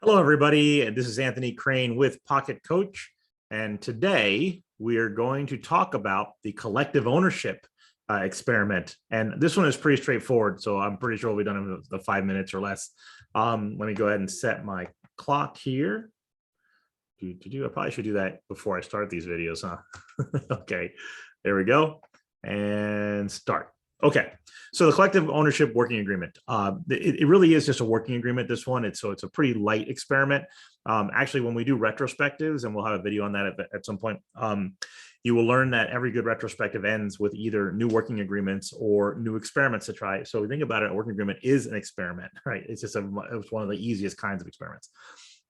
Hello, everybody. This is Anthony Crane with Pocket Coach. And today we are going to talk about the collective ownership experiment. And this one is pretty straightforward. So I'm pretty sure we'll be done in the 5 minutes or less. Let me go ahead and set my clock here. I probably should do that before I start these videos, huh? Okay, there we go. And start. Okay, so the collective ownership working agreement, it really is just a working agreement, this one. It's a pretty light experiment. Actually, when we do retrospectives, and we'll have a video on that at some point, you will learn that every good retrospective ends with either new working agreements or new experiments to try. So think about it, a working agreement is an experiment, right? It's one of the easiest kinds of experiments.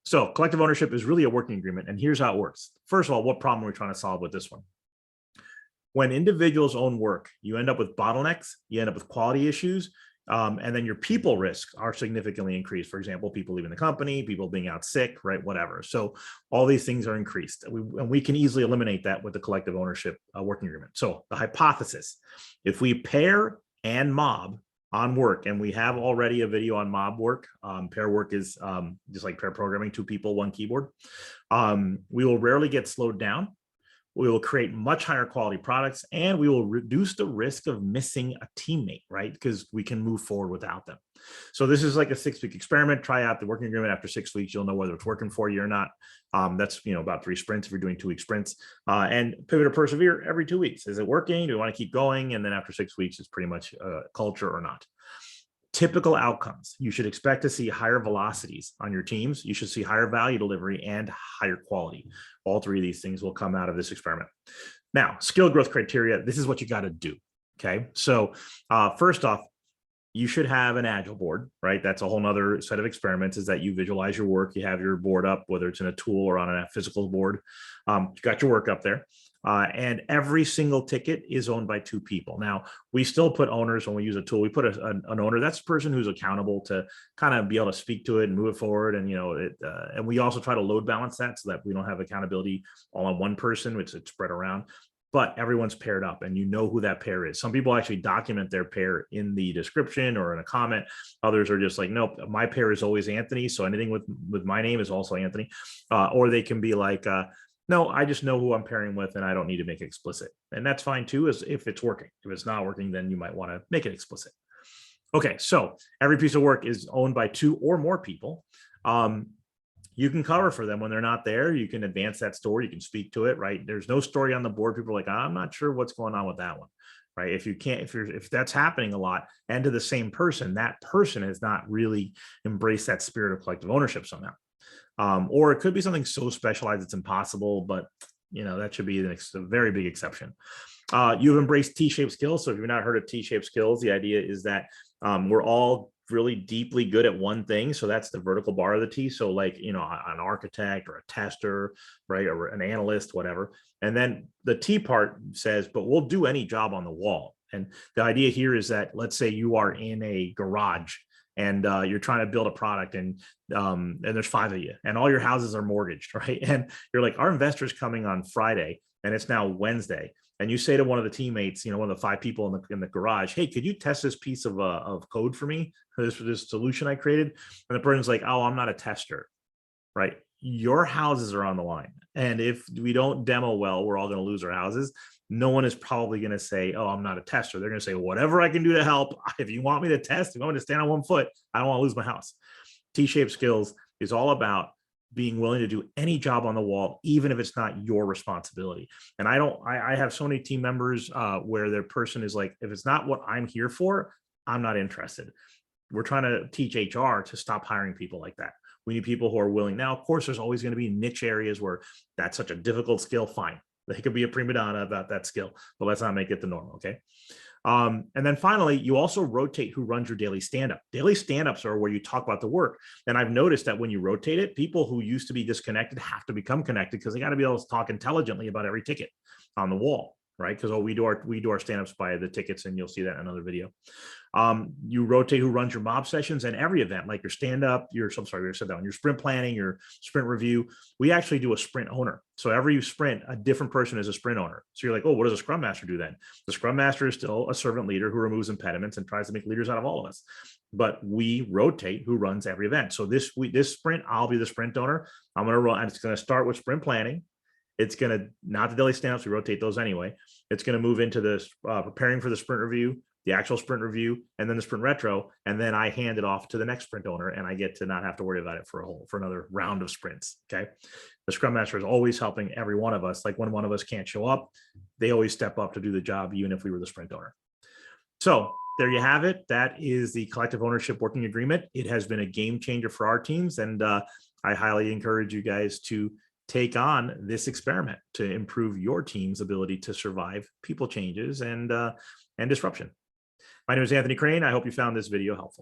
So collective ownership is really a working agreement, and here's how it works. First of all, what problem are we trying to solve with this one? When individuals own work, you end up with bottlenecks, you end up with quality issues, and then your people risks are significantly increased. For example, people leaving the company, people being out sick, right, whatever. So all these things are increased. And we can easily eliminate that with the collective ownership working agreement. So the hypothesis, if we pair and mob on work, and we have already a video on mob work, pair work is just like pair programming, 2 people, 1 keyboard, we will rarely get slowed down. We will create much higher quality products, and we will reduce the risk of missing a teammate, right? Because we can move forward without them. So this is like a 6-week experiment. Try out the working agreement. After 6 weeks, you'll know whether it's working for you or not. That's about 3 sprints if you're doing 2-week sprints. And pivot or persevere every 2 weeks. Is it working? Do you want to keep going? And then after 6 weeks, it's pretty much culture or not. Typical outcomes. You should expect to see higher velocities on your teams. You should see higher value delivery and higher quality. All 3 of these things will come out of this experiment. Now, skill growth criteria. This is what you got to do. Okay. So first off, you should have an agile board, right? That's a whole nother set of experiments, is that you visualize your work. You have your board up, whether it's in a tool or on a physical board. You got your work up there. And every single ticket is owned by 2 people. Now, we still put owners when we use a tool. We put an owner. That's the person who's accountable to kind of be able to speak to it and move it forward. And and we also try to load balance that so that we don't have accountability all on one person, which it's spread around. But everyone's paired up, and you know who that pair is. Some people actually document their pair in the description or in a comment. Others are just like, nope, my pair is always Anthony, so anything with my name is also Anthony. Or they can be like, no, I just know who I'm pairing with, and I don't need to make it explicit. And that's fine too, as if it's working. If it's not working, then you might want to make it explicit. Okay, so every piece of work is owned by 2 or more people. You can cover for them when they're not there. You can advance that story. You can speak to it, right? There's no story on the board. People are like, I'm not sure what's going on with that one, right? If that's happening a lot and to the same person, that person has not really embraced that spirit of collective ownership somehow. Or it could be something so specialized it's impossible, but that should be a very big exception. You've embraced T-shaped skills. So if you've not heard of T-shaped skills, the idea is that we're all really deeply good at one thing. So that's the vertical bar of the T. So like, an architect or a tester, right? Or an analyst, whatever. And then the T part says, but we'll do any job on the wall. And the idea here is that, let's say you are in a garage and you're trying to build a product, and there's 5 of you, and all your houses are mortgaged, right? And you're like, our investor's coming on Friday, and it's now Wednesday. And you say to one of the teammates, one of the 5 people in the garage, hey, could you test this piece of code for me, this solution I created? And the person's like, oh, I'm not a tester, right? Your houses are on the line. And if we don't demo well, we're all going to lose our houses. No one is probably going to say, oh, I'm not a tester. They're going to say, whatever I can do to help. If you want me to test, if you want me to stand on 1 foot, I don't want to lose my house. T-shaped skills is all about being willing to do any job on the wall, even if it's not your responsibility. And I have so many team members where their person is like, if it's not what I'm here for, I'm not interested. We're trying to teach HR to stop hiring people like that. We need people who are willing. Now, of course, there's always going to be niche areas where that's such a difficult skill. Fine. They could be a prima donna about that skill, but let's not make it the norm. Okay. And then finally, you also rotate who runs your daily stand-up. Daily stand-ups are where you talk about the work. And I've noticed that when you rotate it, people who used to be disconnected have to become connected, because they got to be able to talk intelligently about every ticket on the wall, right? Because we do our stand-ups by the tickets, and you'll see that in another video. You rotate who runs your mob sessions, and every event, like your stand-up, your sprint planning, your sprint review. We actually do a sprint owner. So every sprint, a different person is a sprint owner. So you're like, oh, what does a scrum master do then? The scrum master is still a servant leader who removes impediments and tries to make leaders out of all of us. but we rotate who runs every event. So this sprint, I'll be the sprint owner. I'm going to run. It's going to start with sprint planning. It's going to, not the daily stand-ups, we rotate those anyway. It's going to move into the preparing for the sprint review, the actual sprint review, and then the sprint retro. And then I hand it off to the next sprint owner, and I get to not have to worry about it for another round of sprints. Okay. The Scrum Master is always helping every one of us. Like when one of us can't show up, they always step up to do the job, even if we were the sprint owner. So there you have it. That is the collective ownership working agreement. It has been a game changer for our teams. And I highly encourage you guys to take on this experiment to improve your team's ability to survive people changes and disruption. My name is Anthony Crane. I hope you found this video helpful.